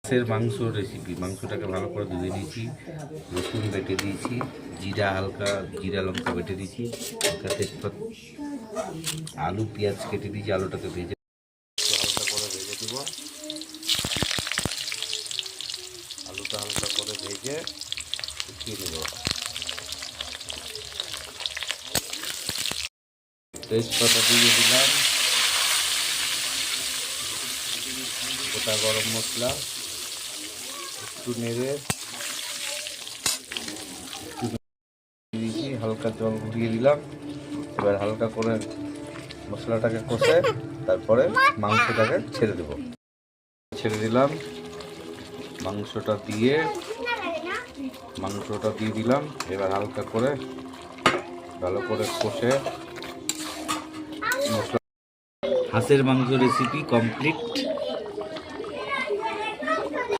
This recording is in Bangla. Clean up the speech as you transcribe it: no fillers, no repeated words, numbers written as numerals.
হাঁসের মাংস রেসিপি। মাংসটাকে ভালো করে ধুয়ে নিয়েছি, রসুন বেটে দিয়েছি, জিরা হালকা জিরা লঙ্কা বেটে দিয়েছি, হালকা তেজপাতা, আলু পেঁয়াজ কেটে দিয়েছি, আলুটাকে ভেজে হালকা করে ভেজে দিব। আলুটা হালকা করে ভেজে উঠিয়ে নেব। তেজপাতা দিয়ে দিলাম, গোটা গরম মশলা, একটু নেড়ে দিয়েছি, হালকা জল দিয়ে দিলাম। এবার হালকা করে মশলাটাকে কষে তারপরে মাংসটাকে ছেড়ে দেব। ছেড়ে দিলাম, মাংসটা দিয়ে দিলাম। এবার হালকা করে ভালো করে কষে মশলা। হাঁসের মাংস রেসিপি কমপ্লিট।